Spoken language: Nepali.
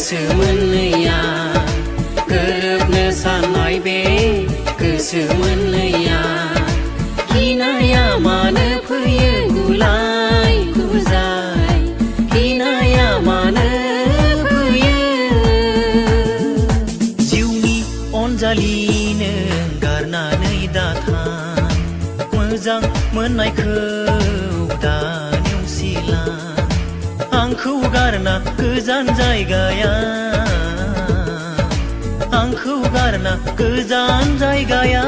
गोसो मोननैया गोरोबनो साननाय बे गोसो मोननैया गिनाया मानो फैयो गुलाय गुजाय गिनाया मानो फैयो जिउनि अनजालिनो गारनानै दाथां मोजां मोननायखौ दा नेवसिला आंखौ गारना गोजान जायगाया आंखौ गारना गोजान जायगाया